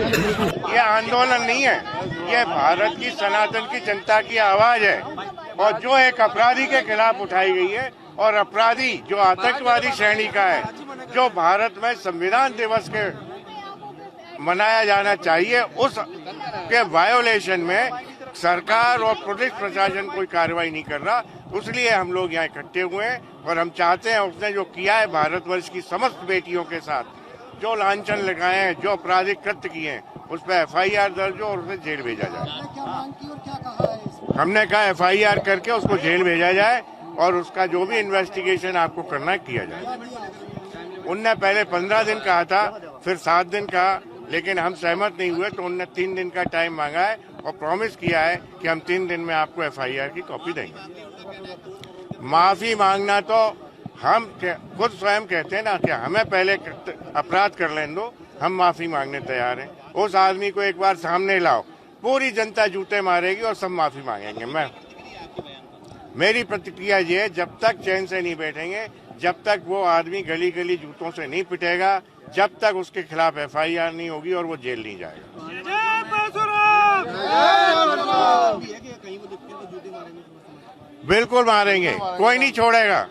ये आंदोलन नहीं है, ये भारत की सनातन की जनता की आवाज है और जो एक अपराधी के खिलाफ उठाई गई है। और अपराधी जो आतंकवादी श्रेणी का है, जो भारत में संविधान दिवस के मनाया जाना चाहिए, उस के वायोलेशन में सरकार और पुलिस प्रशासन कोई कार्रवाई नहीं कर रहा। इसलिए हम लोग यहाँ इकट्ठे हुए हैं और हम चाहते हैं उसने जो किया है भारतवर्ष की समस्त बेटियों के साथ, जो लांछन लगाए हैं, जो आपराधिक कृत्य किए हैं, उस पर FIR दर्ज हो और उसे जेल भेजा जाए। हमने कहा FIR करके उसको जेल भेजा जाए और उसका जो भी इन्वेस्टिगेशन आपको करना है किया जाए। उनने पहले 15 दिन कहा था, फिर 7 दिन कहा, लेकिन हम सहमत नहीं हुए तो उनने 3 दिन का टाइम मांगा है और प्रॉमिस किया है कि हम 3 दिन में आपको FIR की कॉपी देंगे। माफी मांगना तो हम खुद स्वयं कहते हैं ना कि हमें पहले अपराध कर लेने दो, हम माफी मांगने तैयार हैं। उस आदमी को एक बार सामने लाओ, पूरी जनता जूते मारेगी और सब माफी मांगेंगे। मेरी प्रतिक्रिया ये है, जब तक चैन से नहीं बैठेंगे, जब तक वो आदमी गली गली जूतों से नहीं पिटेगा, जब तक उसके खिलाफ FIR नहीं होगी और वो जेल नहीं जाएगा। बिल्कुल मारेंगे, कोई नहीं छोड़ेगा।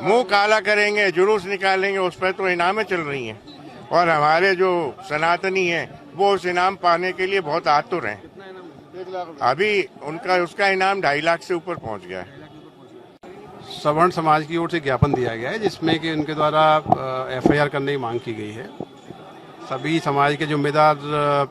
मुंह काला करेंगे, जुलूस निकालेंगे, उस पर तो इनामें चल रही हैं और हमारे जो सनातनी हैं वो उस इनाम पाने के लिए बहुत आतुर हैं। अभी उसका इनाम 2.5 लाख से ऊपर पहुंच गया है। सवर्ण समाज की ओर से ज्ञापन दिया गया है जिसमें कि उनके द्वारा FIR करने की मांग की गई है। सभी समाज के जिम्मेदार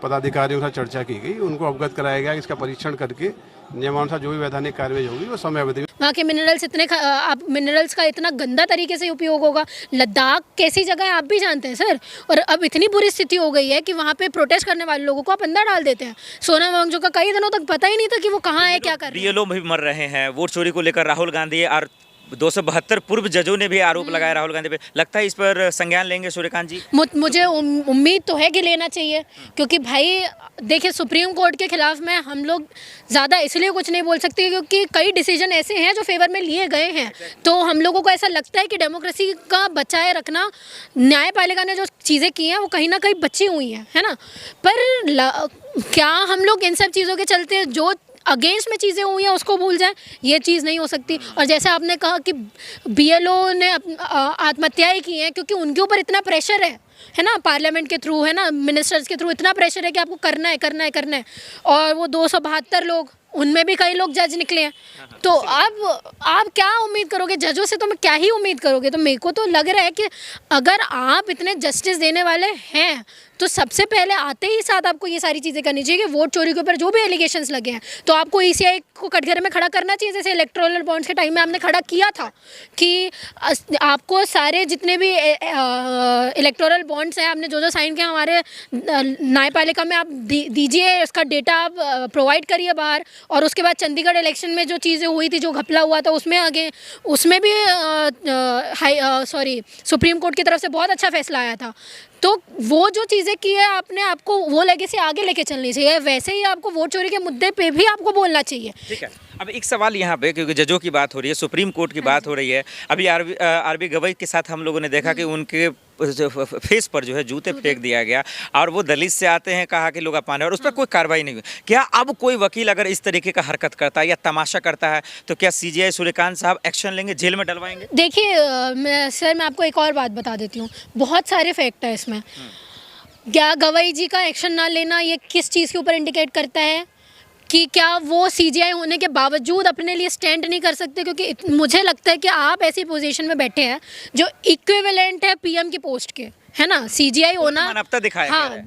पदाधिकारियों से चर्चा की गई, उनको अवगत कराया गया, इसका परीक्षण करके नियमानुसार जो भी वैधानिक कार्रवाई होगी वो समय अवधि में। वहाँ के मिनरल्स का इतना गंदा तरीके से उपयोग होगा। लद्दाख कैसी जगह है आप भी जानते हैं सर, और अब इतनी बुरी स्थिति हो गई है कि वहाँ पे प्रोटेस्ट करने वाले लोगों को आप अंदर डाल देते हैं। सोनम वांगचुक का कई दिनों तक पता ही नहीं था कि वो कहाँ है, क्या कर रहे हैं। BLO भी मर रहे हैं। वोट चोरी को लेकर राहुल गांधी और 272 पूर्व जजों ने भी आरोप लगाया राहुल गांधी पे। लगता है इस पर संज्ञान लेंगे सूर्यकांत जी? मुझे उम्मीद तो है कि लेना चाहिए, क्योंकि भाई देखिए सुप्रीम कोर्ट के खिलाफ में हम लोग ज़्यादा इसलिए कुछ नहीं बोल सकते क्योंकि कई डिसीजन ऐसे हैं जो फेवर में लिए गए हैं। तो हम लोगों को ऐसा लगता है कि डेमोक्रेसी का बचाए रखना, न्यायपालिका ने जो चीज़ें की हैं वो कहीं ना कहीं बची हुई हैं, है ना। पर क्या हम लोग इन सब चीज़ों के चलते जो अगेंस्ट में चीज़ें हुई हैं उसको भूल जाएं? ये चीज़ नहीं हो सकती। और जैसे आपने कहा कि BLO ने आत्महत्याएं की हैं क्योंकि उनके ऊपर इतना प्रेशर है ना, पार्लियामेंट के थ्रू, है ना, मिनिस्टर्स के थ्रू इतना प्रेशर है कि आपको करना है। और वो 272 लोग, उनमें भी कई लोग जज निकले हैं। तो अब आप क्या उम्मीद करोगे जजों से? तो मैं क्या ही उम्मीद करोगे? तो मेरे को तो लग रहा है कि अगर आप इतने जस्टिस देने वाले हैं तो सबसे पहले आते ही साथ आपको ये सारी चीज़ें करनी चाहिए कि वोट चोरी के ऊपर जो भी एलिगेशंस लगे हैं तो आपको ECI को कटघरे में खड़ा करना चाहिए, जैसे इलेक्टोरल बॉन्ड्स के टाइम में आपने खड़ा किया था कि आपको सारे जितने भी इलेक्टोरल बॉन्ड्स हैं आपने जो साइन किया हमारे न्यायपालिका में आप दीजिए, उसका डेटा आप प्रोवाइड करिए बाहर। और उसके बाद चंडीगढ़ इलेक्शन में जो चीज़ें हुई थी, जो घपला हुआ था, उसमें भी सुप्रीम कोर्ट की तरफ से बहुत अच्छा फैसला आया था। तो वो जो चीज़ें की है आपने, आपको वो लेगेसी आगे लेके चलनी चाहिए। वैसे ही आपको वोट चोरी के मुद्दे पे भी आपको बोलना चाहिए। ठीक है, अब एक सवाल यहाँ पे, क्योंकि जजों की बात हो रही है, सुप्रीम कोर्ट की बात हो रही है, अभी आरबी गवई के साथ हम लोगों ने देखा कि उनके फेस पर जो है जूते फेंक दिया गया और वो दलित से आते हैं, कहा कि लोग अपमान है और उस पर कोई कार्रवाई नहीं हुई। क्या अब कोई वकील अगर इस तरीके का हरकत करता है या तमाशा करता है तो क्या CJI सूर्यकांत साहब एक्शन लेंगे, जेल में डलवाएंगे? देखिए मैं आपको एक और बात बता देती हूँ, बहुत सारे फैक्ट है इसमें। क्या गवई जी का एक्शन ना लेना ये किस चीज़ के ऊपर इंडिकेट करता है कि क्या वो CJI होने के बावजूद अपने लिए स्टैंड नहीं कर सकते? क्योंकि मुझे लगता है कि आप ऐसी पोजीशन में बैठे हैं जो इक्विवेलेंट है PM की पोस्ट के, है ना। CJI होना मानवता दिखाया हाँ,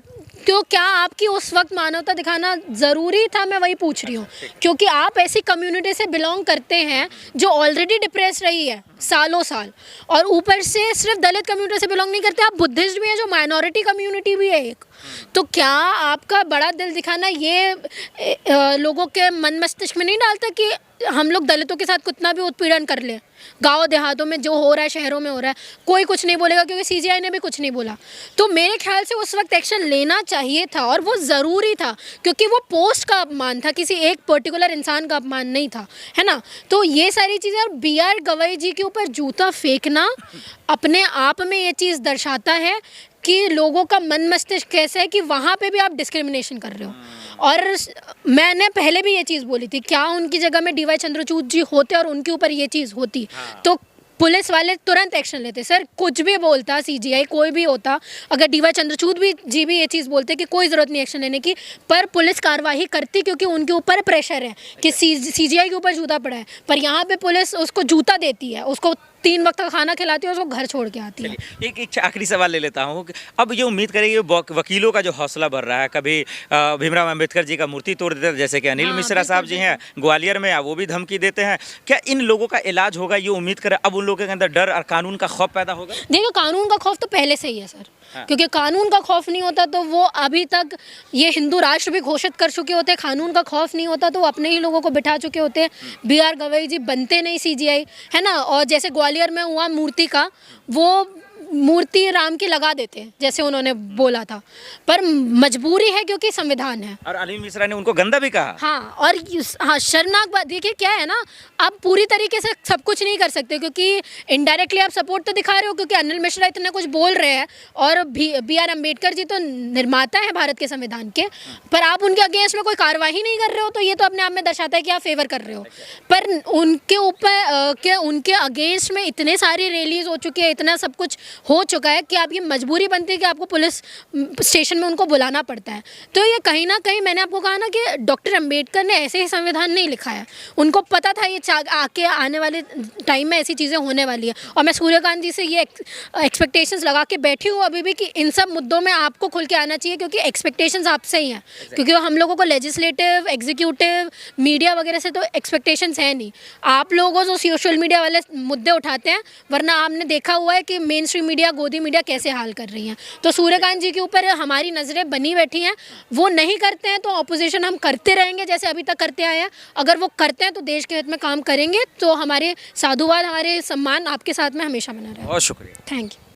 तो क्या आपकी उस वक्त मानवता दिखाना ज़रूरी था? मैं वही पूछ रही हूँ, क्योंकि आप ऐसी कम्युनिटी से बिलोंग करते हैं जो ऑलरेडी डिप्रेस रही है सालों साल, और ऊपर से सिर्फ दलित कम्युनिटी से बिलोंग नहीं करते, आप बुद्धिस्ट भी हैं जो माइनॉरिटी कम्युनिटी भी है एक। तो क्या आपका बड़ा दिल दिखाना ये लोगों के मन मस्तिष्क में नहीं डालता कि हम लोग दलितों के साथ कितना भी उत्पीड़न कर ले? गाँव देहातों में जो हो रहा है, शहरों में हो रहा है, कोई कुछ नहीं बोलेगा क्योंकि CJI ने भी कुछ नहीं बोला। तो मेरे ख्याल से उस वक्त एक्शन लेना चाहिए था और वो ज़रूरी था, क्योंकि वो पोस्ट का अपमान था, किसी एक पर्टिकुलर इंसान का अपमान नहीं था, है ना। तो ये सारी चीज़ें, और BR गवई जी के ऊपर जूता फेंकना अपने आप में ये चीज़ दर्शाता है कि लोगों का मन मस्तिष्क कैसा है कि वहाँ पे भी आप डिस्क्रिमिनेशन कर रहे हो। और मैंने पहले भी ये चीज़ बोली थी, क्या उनकी जगह में डीवाई चंद्रचूड़ जी होते और उनके ऊपर ये चीज़ होती तो पुलिस वाले तुरंत एक्शन लेते। सर कुछ भी बोलता सीजीआई कोई भी होता, अगर डीवाई चंद्रचूड़ जी भी ये चीज़ बोलते कि कोई ज़रूरत नहीं एक्शन लेने की, पर पुलिस कार्रवाई करती क्योंकि उनके ऊपर प्रेशर है कि सीजीआई के ऊपर जूता पड़ा है। पर यहाँ पे पुलिस उसको जूता देती है, उसको 3 वक्त का खाना खिलाती है, उसको घर छोड़ के आती है। एक आखिरी सवाल ले लेता हूँ कि अब ये उम्मीद करेंगे वकीलों का जो हौसला बढ़ रहा है, कभी भीमराव अंबेडकर जी का मूर्ति तोड़ देते हैं, जैसे कि अनिल मिश्रा साहब जी हैं ग्वालियर में, वो भी धमकी देते हैं, क्या इन लोगों का इलाज होगा? ये उम्मीद करें अब उन लोगों के अंदर डर और कानून का खौफ पैदा होगा? देखिए कानून का खौफ तो पहले से ही है सर, क्योंकि कानून का खौफ नहीं होता तो वो अभी तक ये हिंदू राष्ट्र भी घोषित कर चुके होते। कानून का खौफ नहीं होता तो वो अपने ही लोगों को बिठा चुके होते। BR गवई जी बनते नहीं सीजीआई, है ना। और जैसे ग्वालियर में हुआ मूर्ति का, वो मूर्ति राम की लगा देते जैसे उन्होंने बोला था, पर मजबूरी है क्योंकि संविधान है। और अनिल मिश्रा ने उनको गंदा भी कहा। हाँ, और हाँ शर्मनाक बात देखिए क्या है ना, आप पूरी तरीके से सब कुछ नहीं कर सकते क्योंकि इनडायरेक्टली आप सपोर्ट तो दिखा रहे हो क्योंकि अनिल मिश्रा इतना कुछ बोल रहे हैं और BR अम्बेडकर जी तो निर्माता है भारत के संविधान के, पर आप उनके अगेंस्ट में कोई कार्रवाई नहीं कर रहे हो, तो ये तो अपने आप में दर्शाता है कि आप फेवर कर रहे हो। पर उनके ऊपर उनके अगेंस्ट में इतने सारी रैलीज हो चुकी है, इतना सब कुछ हो चुका है कि आप ये मजबूरी बनती है कि आपको पुलिस स्टेशन में उनको बुलाना पड़ता है। तो ये कहीं ना कहीं मैंने आपको कहा ना कि डॉक्टर अंबेडकर ने ऐसे ही संविधान नहीं लिखा है, उनको पता था ये आके आने वाले टाइम में ऐसी चीज़ें होने वाली है। और मैं सूर्यकांत जी से ये एक्सपेक्टेशंस लगा के बैठी हूँ अभी भी कि इन सब मुद्दों में आपको खुल के आना चाहिए क्योंकि एक्सपेक्टेशंस आपसे ही हैं, क्योंकि हम लोगों को लेजिस्लेटिव एग्जीक्यूटिव मीडिया वगैरह से तो एक्सपेक्टेशंस है नहीं। आप लोगों जो सोशल मीडिया वाले मुद्दे उठाते हैं, वरना आपने देखा हुआ है कि मेन स्ट्रीम मीडिया गोदी मीडिया कैसे हाल कर रही हैं। तो सूर्यकांत जी के ऊपर हमारी नज़रें बनी बैठी हैं, वो नहीं करते हैं तो ऑपोजिशन हम करते रहेंगे जैसे अभी तक करते आए हैं। अगर वो करते हैं तो देश के हित में काम करेंगे, तो हमारे साधुवाद हमारे सम्मान आपके साथ में हमेशा बना रहेगा। बहुत शुक्रिया। Thank you.